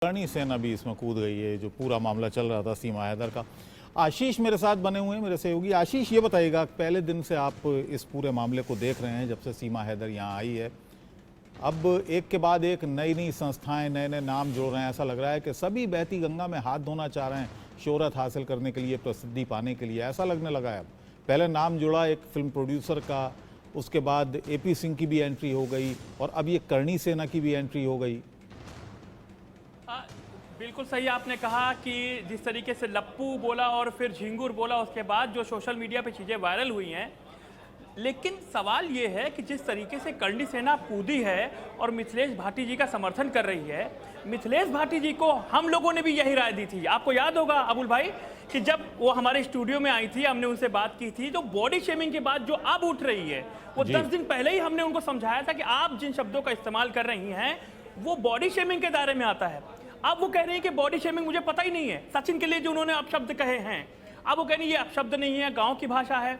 करणी सेना भी इसमें कूद गई है। जो पूरा मामला चल रहा था सीमा हैदर का। आशीष मेरे साथ बने हुए हैं, मेरे सहयोगी। आशीष, ये बताइएगा, पहले दिन से आप इस पूरे मामले को देख रहे हैं जब से सीमा हैदर यहाँ आई है। अब एक के बाद एक नई नई संस्थाएं, नए नए नाम जोड़ रहे हैं। ऐसा लग रहा है कि सभी बहती गंगा में हाथ धोना चाह रहे हैं, शोहरत हासिल करने के लिए, प्रसिद्धि पाने के लिए। ऐसा लगने लगा है। अब पहले नाम जुड़ा एक फिल्म प्रोड्यूसर का, उसके बाद AP सिंह की भी एंट्री हो गई और अब ये करणी सेना की भी एंट्री हो गई। बिल्कुल सही आपने कहा कि जिस तरीके से लप्पू बोला और फिर झिंगुर बोला, उसके बाद जो सोशल मीडिया पे चीज़ें वायरल हुई हैं। लेकिन सवाल ये है कि जिस तरीके से करणी सेना कूदी है और मिथिलेश भाटी जी का समर्थन कर रही है, मिथिलेश भाटी जी को हम लोगों ने भी यही राय दी थी। आपको याद होगा अबुल भाई कि जब वो हमारे स्टूडियो में आई थी, हमने उनसे बात की थी। जो बॉडी शेमिंग के बाद जो अब उठ रही है, वो 10 दिन पहले ही हमने उनको समझाया था कि आप जिन शब्दों का इस्तेमाल कर रही हैं वो बॉडी शेमिंग के दायरे में आता है। अब वो कह रही है कि बॉडी शेमिंग मुझे पता ही नहीं है। सचिन के लिए जो उन्होंने अपशब्द कहे हैं, अब वो कह रही है ये अपशब्द नहीं है, गांव की भाषा है।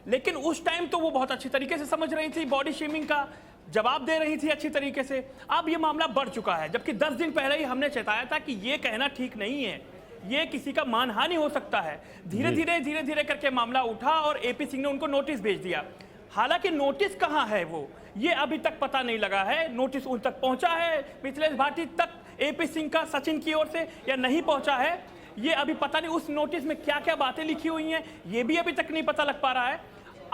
लेकिन उस टाइम तो वो बहुत अच्छी तरीके से समझ रही थी, बॉडी शेमिंग का जवाब दे रही थी अच्छी तरीके से। अब ये मामला बढ़ चुका है, जबकि 10 दिन पहले ही हमने चेताया था कि ये कहना ठीक नहीं है, ये किसी का मानहानि हो सकता है। धीरे धीरे करके मामला उठा और AP सिंह ने उनको नोटिस भेज दिया। हालांकि नोटिस कहाँ है वो, ये अभी तक पता नहीं लगा है। नोटिस उन तक पहुंचा है मिथिलेश भाटी तक AP सिंह का सचिन की ओर से या नहीं पहुंचा है, ये अभी पता नहीं। उस नोटिस में क्या क्या बातें लिखी हुई हैं ये भी अभी तक नहीं पता लग पा रहा है।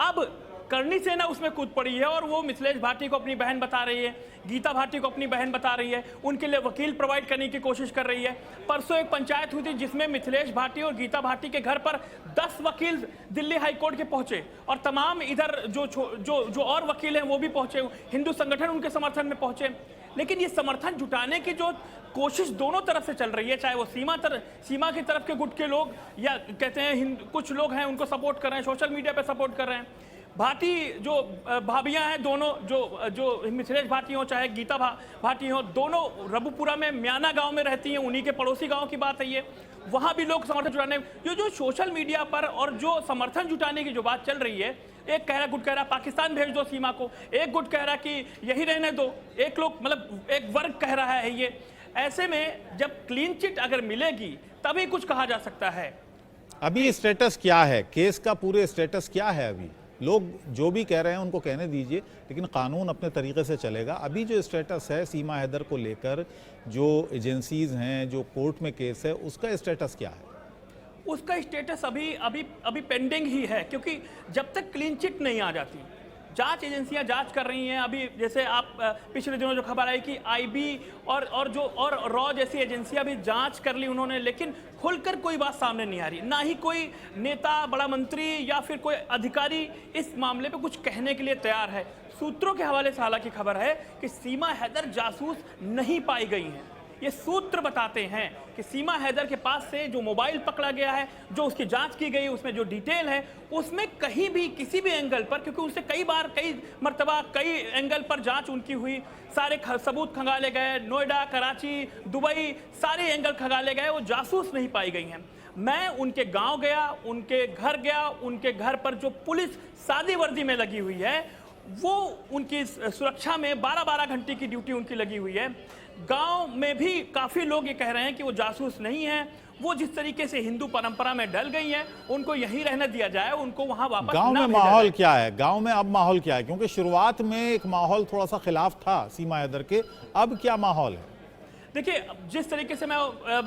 अब करणी सेना उसमें कूद पड़ी है और वो मिथिलेश भाटी को अपनी बहन बता रही है, गीता भाटी को अपनी बहन बता रही है, उनके लिए वकील प्रोवाइड करने की कोशिश कर रही है। परसों एक पंचायत हुई थी जिसमें मिथिलेश भाटी और गीता भाटी के घर पर 10 वकील दिल्ली हाई कोर्ट के पहुंचे और तमाम इधर जो और वकील हैं वो भी पहुंचे, हिंदू संगठन उनके समर्थन में पहुंचे। लेकिन ये समर्थन जुटाने की जो कोशिश दोनों तरफ से चल रही है, चाहे वो सीमा की तरफ के गुट के लोग या कहते हैं कुछ लोग हैं उनको सपोर्ट कर रहे हैं, सोशल मीडिया पे सपोर्ट कर रहे हैं। भाटी जो भाभियां हैं दोनों, जो मिथिलेश भाटी हो चाहे गीता भाटी हो, दोनों रबुपुरा में म्याना गांव में रहती हैं, उन्हीं के पड़ोसी गांव की बात है ये। वहां भी लोग समर्थन जुटाने, जो सोशल मीडिया पर और जो समर्थन जुटाने की जो बात चल रही है, एक गुट कह रहा पाकिस्तान भेज दो सीमा को, एक गुट कह रहा कि यही रहने दो, एक लोग मतलब एक वर्ग कह रहा है ये। ऐसे में जब क्लीन चिट अगर मिलेगी तभी कुछ कहा जा सकता है। अभी स्टेटस क्या है केस का, पूरे स्टेटस क्या है? अभी लोग जो भी कह रहे हैं उनको कहने दीजिए, लेकिन कानून अपने तरीके से चलेगा। अभी जो स्टेटस है सीमा हैदर को लेकर, जो एजेंसीज हैं, जो कोर्ट में केस है, उसका स्टेटस क्या है? उसका स्टेटस अभी पेंडिंग ही है, क्योंकि जब तक क्लीन चिट नहीं आ जाती, जांच एजेंसियां जांच कर रही हैं। अभी जैसे आप पिछले दिनों जो खबर आई कि IB और रॉ जैसी एजेंसियां भी जांच कर ली उन्होंने, लेकिन खुलकर कोई बात सामने नहीं आ रही। ना ही कोई नेता, बड़ा मंत्री या फिर कोई अधिकारी इस मामले पे कुछ कहने के लिए तैयार है। सूत्रों के हवाले से हालांकि खबर है कि सीमा हैदर जासूस नहीं पाई गई हैं। ये सूत्र बताते हैं कि सीमा हैदर के पास से जो मोबाइल पकड़ा गया है, जो उसकी जांच की गई, उसमें जो डिटेल है, उसमें कहीं भी किसी भी एंगल पर, क्योंकि उससे कई मर्तबा कई एंगल पर जांच उनकी हुई, सारे सबूत खंगाले गए, नोएडा, कराची, दुबई, सारे एंगल खंगाले गए, वो जासूस नहीं पाई गई हैं। मैं उनके गांव गया, उनके घर गया, उनके घर पर जो पुलिस सादी वर्दी में लगी हुई है, वो उनकी सुरक्षा में 12-12 घंटे की ड्यूटी उनकी लगी हुई है। गांव में भी काफी लोग ये कह रहे हैं कि वो जासूस नहीं है, वो जिस तरीके से हिंदू परंपरा में डल गई हैं, उनको यहीं रहने दिया जाए, उनको वहां वापस गांव में माहौल क्या है? गांव में अब माहौल क्या है? क्योंकि शुरुआत में एक माहौल थोड़ा सा खिलाफ था सीमा हैदर के, अब क्या माहौल है? देखिए, जिस तरीके से मैं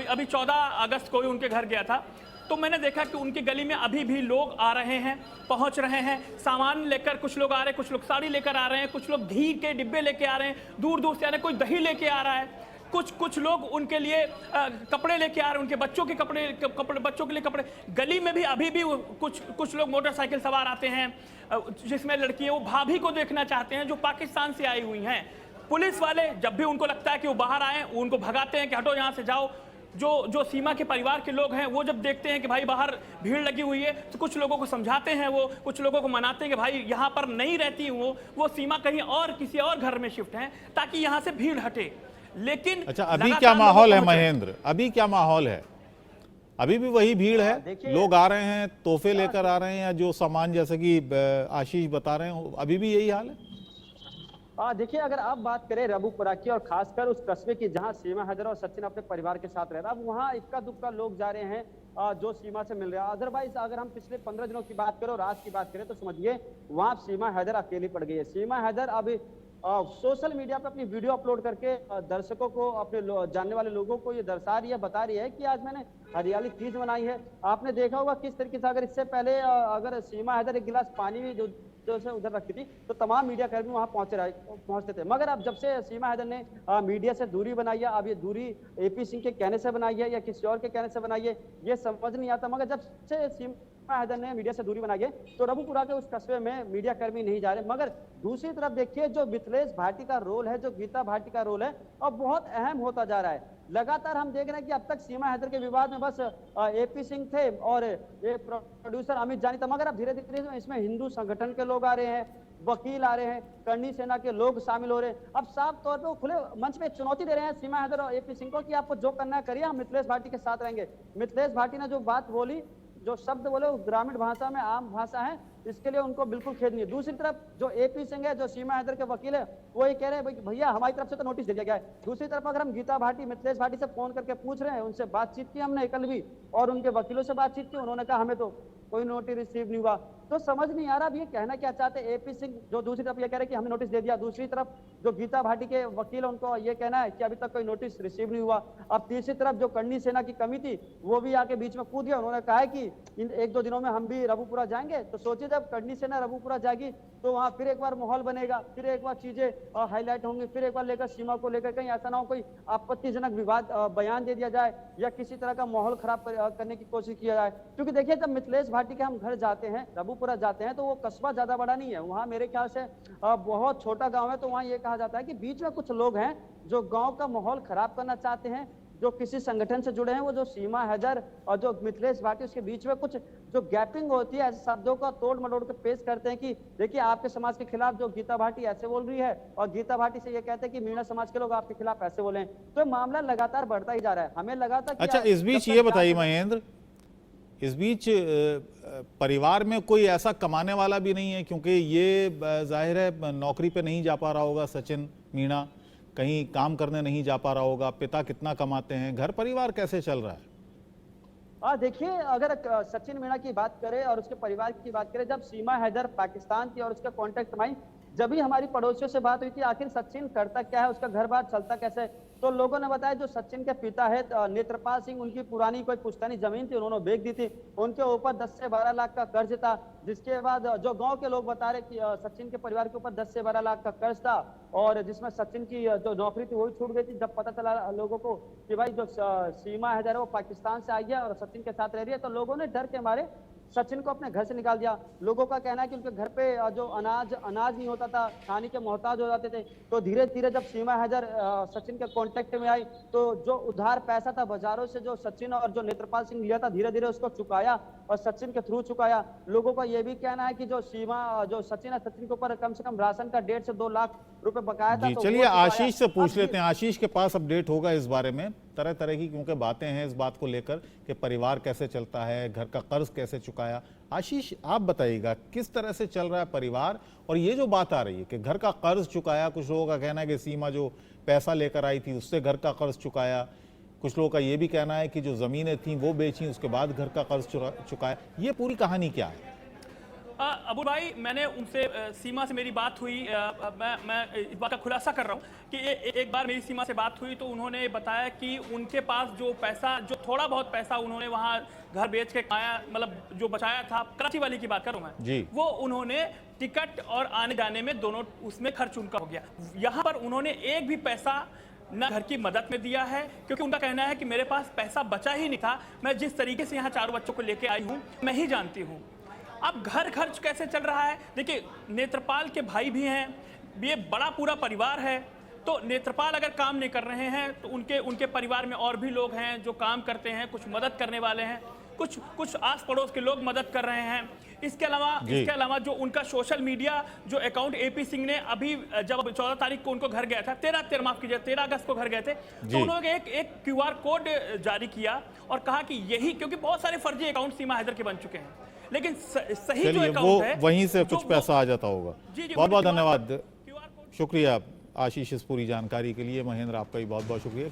अभी 14 अगस्त को ही उनके घर गया था, तो मैंने देखा कि उनकी गली में अभी भी लोग आ रहे हैं, पहुंच रहे हैं, सामान लेकर कुछ लोग आ रहे हैं, कुछ लोग साड़ी लेकर आ रहे हैं, कुछ लोग घी के डिब्बे लेके आ रहे हैं, दूर दूर से आ रहे हैं, कोई दही लेके आ रहा है, कुछ लोग उनके लिए कपड़े लेके आ रहे हैं, उनके बच्चों के कपड़े बच्चों के लिए कपड़े। गली में भी अभी भी कुछ लोग मोटरसाइकिल सवार आते हैं, जिसमें लड़की है, वो भाभी को देखना चाहते हैं जो पाकिस्तान से आई हुई हैं। पुलिस वाले जब भी उनको लगता है कि वो बाहर आए, उनको भगाते हैं कि हटो यहाँ से जाओ। जो सीमा के परिवार के लोग हैं, वो जब देखते हैं कि भाई बाहर भीड़ लगी हुई है, तो कुछ लोगों को समझाते हैं, वो कुछ लोगों को मनाते हैं कि भाई यहाँ पर नहीं रहती वो सीमा कहीं और किसी और घर में शिफ्ट हैं, ताकि यहाँ से भीड़ हटे। लेकिन अच्छा, अभी क्या माहौल है महेंद्र? अभी क्या माहौल है? अभी भी वही भीड़ है? लोग आ रहे हैं, तोहफे लेकर आ रहे हैं, या जो सामान जैसे कि आशीष बता रहे हैं, अभी भी यही हाल है? देखिए, अगर आप बात करें रबुपुरा की और खासकर उस कस्बे की जहां सीमा हैदर और सचिन अपने परिवार के साथ रह रहा है, अब वहां इक्का दुक्का लोग जा रहे हैं जो सीमा से मिल रहा है। अदरवाइज अगर हम पिछले 15 दिनों की बात करें और आज की बात करें तो समझिए वहां सीमा हैदर अकेली पड़ गई है। सीमा हैदर अभी सोशल मीडिया पर अपनी वीडियो अपलोड करके दर्शकों को, अपने जानने वाले लोगों को ये दर्शा रही है, बता रही है कि आज मैंने हरियाली तीज मनाई है। आपने देखा होगा किस तरीके से, अगर इससे पहले अगर सीमा हैदर एक गिलास पानी भी जो से उधर रखती थी तो तमाम मीडिया कर्मी वहां पहुंचते थे। मगर अब जब से सीमा हैदर ने मीडिया से दूरी बनाई है, अब ये दूरी एपी सिंह के कहने से बनाई है या किसी और के कहने से बनाई है, ये समझ नहीं आता। मगर जब से सीमा हैदर ने मीडिया से दूरी बनाई है तो रबुपुरा के उस कस्बे में मीडिया कर्मी नहीं जा रहे। मगर दूसरी तरफ देखिए, जो मिथिलेश भाटी का रोल है, जो गीता भाटी का रोल है, अब बहुत अहम होता जा रहा है। लगातार हम देख रहे हैं कि अब तक सीमा हैदर के विवाद में बस एपी सिंह थे और ये प्रोड्यूसर अमित जानी था। मगर अब धीरे धीरे इसमें हिंदू संगठन के लोग आ रहे हैं, वकील आ रहे हैं, करनी सेना के लोग शामिल हो रहे हैं। अब साफ तौर पे वो खुले मंच पे चुनौती दे रहे हैं सीमा हैदर और एपी सिंह को कि आपको जो करना है करिए, हम मिथिलेश भाटी के साथ रहेंगे। मिथिलेश भाटी ने जो बात बोली, जो शब्द बोले, वो ग्रामीण भाषा में आम भाषा है, इसके लिए उनको बिल्कुल खेद नहीं है। दूसरी तरफ जो एपी सिंह है, जो सीमा हैदर के वकील है, वो ये कह रहे हैं भैया हमारी तरफ से तो नोटिस दे दिया गया है। दूसरी तरफ अगर हम गीता भाटी, मिथिलेश भाटी से फोन करके पूछ रहे हैं, उनसे बातचीत की हमने कल भी और उनके वकीलों से बातचीत की, उन्होंने कहा हमें तो कोई नोटिस रिसीव नहीं हुआ। तो समझ नहीं आ रहा अब ये कहना क्या चाहते हैं एपी सिंह, जो दूसरी तरफ ये कह रहे हैं कि हमने नोटिस दे दिया, दूसरी तरफ जो गीता भाटी के वकील है उनको ये कहना है कि अभी तक कोई नोटिस रिसीव नहीं हुआ। अब तीसरी तरफ जो करनी सेना की कमी थी वो भी आके बीच में कूद गया, उन्होंने कहा है कि इन 1-2 दिनों में हम भी रबुपुरा जाएंगे। तो सोचिए जब करनी सेना रबुपुरा जाएगी तो वहां फिर एक बार माहौल बनेगा, फिर एक बार चीजें हाईलाइट होंगी, फिर एक बार लेकर सीमा को लेकर कहीं ऐसा ना हो कोई आपत्तिजनक विवाद बयान दे दिया जाए या किसी तरह का माहौल खराब करने की कोशिश किया जाए। क्योंकि देखिए, जब मिथिलेश भाटी के हम घर जाते हैं, रबुपुरा जाते हैं, तो वो कस्बा ज्यादा बड़ा नहीं है, वहां मेरे ख्याल से बहुत छोटा गांव है। तो वहां ये कहा जाता है कि बीच में कुछ लोग हैं जो गांव का माहौल खराब करना चाहते हैं, जो किसी संगठन से जुड़े हैं। वो जो सीमा हैदर और जो मिथिलेश भाटी, उसके बीच में कुछ जो गैपिंग होती है, ऐसे शब्दों का तोड़ मरोड़ के पेश करते हैं कि देखिए आपके समाज के खिलाफ जो गीता भाटी ऐसे बोल रही है और गीता भाटी से ये कहते हैं कि मीणा समाज के लोग आपके खिलाफ ऐसे बोले हैं। तो मामला लगातार बढ़ता ही जा रहा है। हमें लगा था कि अच्छा, इस बीच ये बताइए महेंद्र, इस बीच परिवार में कोई ऐसा कमाने वाला भी नहीं है, क्योंकि ये जाहिर है नौकरी पे नहीं जा पा रहा होगा सचिन मीणा, कहीं काम करने नहीं जा पा रहा होगा, पिता कितना कमाते हैं, घर परिवार कैसे चल रहा है? देखिए, अगर सचिन मीणा की बात करें और उसके परिवार की बात करें, जब सीमा हैदर पाकिस्तान थी और उसका कॉन्टेक्ट में आई, जब भी हमारी पड़ोसियों से बात हुई थी आखिर सचिन करता क्या है, उसका घर बार चलता कैसे, तो लोगों ने बताया जो सचिन के पिता है नेत्रपाल सिंह, उनकी पुरानी कोई पुश्तैनी जमीन थी, उन्होंने बेच दी थी, उनके ऊपर 10 से 12 लाख का कर्ज था। जिसके बाद जो गांव के लोग बता रहे कि सचिन के परिवार के ऊपर 10 से 12 लाख का कर्ज था और जिसमें सचिन की जो नौकरी थी वो भी छूट गई थी। जब पता चला लोगों को कि भाई जो सीमा हैदर है वो पाकिस्तान से आई है और सचिन के साथ रह रही है, तो लोगों ने डर के मारे सचिन को अपने घर से निकाल दिया। लोगों का कहना है कि उनके घर पे जो अनाज नहीं होता था, खाने के मोहताज हो जाते थे। तो धीरे धीरे जब सीमा हैदर सचिन के कांटेक्ट में आई तो जो उधार पैसा था बाजारों से जो सचिन और जो नेत्रपाल सिंह लिया था, धीरे धीरे उसको चुकाया और सचिन के थ्रू चुकाया। लोगों का यह भी कहना है कि जो सचिन है, सचिन के ऊपर कम से कम राशन का 1.5 से 2 लाख रुपए बकाया था। जी, चलिए आशीष से पूछ लेते हैं, आशीष के पास अपडेट होगा इस बारे में। तरह तरह की क्योंकि बातें हैं इस बात को लेकर कि परिवार कैसे चलता है, घर का कर्ज कैसे चुकाया। आशीष, आप बताइएगा किस तरह से चल रहा है परिवार, और ये जो बात आ रही है कि घर का कर्ज चुकाया, कुछ लोगों का कहना है कि सीमा जो पैसा लेकर आई थी उससे घर का कर्ज चुकाया, कुछ लोगों का ये भी कहना है कि जो जमीनें थी वो बेची उसके बाद घर का कर्ज चुकाया। ये पूरी कहानी क्या है? अबू भाई, मैंने उनसे सीमा से मेरी बात हुई, मैं इस बात का खुलासा कर रहा हूँ कि एक बार मेरी सीमा से बात हुई तो उन्होंने बताया कि उनके पास जो पैसा, जो थोड़ा बहुत पैसा उन्होंने वहाँ घर बेच के खाया, मतलब जो बचाया था, कराची वाली की बात करूँ मैं जी, वो उन्होंने टिकट और आने जाने में दोनों उसमें खर्च उनका हो गया। यहाँ पर उन्होंने एक भी पैसा न घर की मदद में दिया है, क्योंकि उनका कहना है कि मेरे पास पैसा बचा ही नहीं था, मैं जिस तरीके से यहाँ 4 बच्चों को लेके आई हूँ मैं ही जानती हूँ। अब घर खर्च कैसे चल रहा है, देखिए नेत्रपाल के भाई भी हैं, ये बड़ा पूरा परिवार है। तो नेत्रपाल अगर काम नहीं कर रहे हैं तो उनके परिवार में और भी लोग हैं जो काम करते हैं, कुछ मदद करने वाले हैं, कुछ आस पड़ोस के लोग मदद कर रहे हैं। इसके अलावा जो उनका सोशल मीडिया जो अकाउंट एपी सिंह ने अभी जब 14 तारीख को उनको घर गया था, 13 अगस्त को घर गए थे, तो उन्होंने एक QR कोड जारी किया और कहा कि यही, क्योंकि बहुत सारे फर्जी अकाउंट सीमा हैदर के बन चुके हैं, लेकिन सही जो अकाउंट है वहीं से कुछ पैसा आ जाता होगा। बहुत बहुत धन्यवाद। शुक्रिया आशीष इस पूरी जानकारी के लिए। महेंद्र, आपका भी बहुत बहुत शुक्रिया।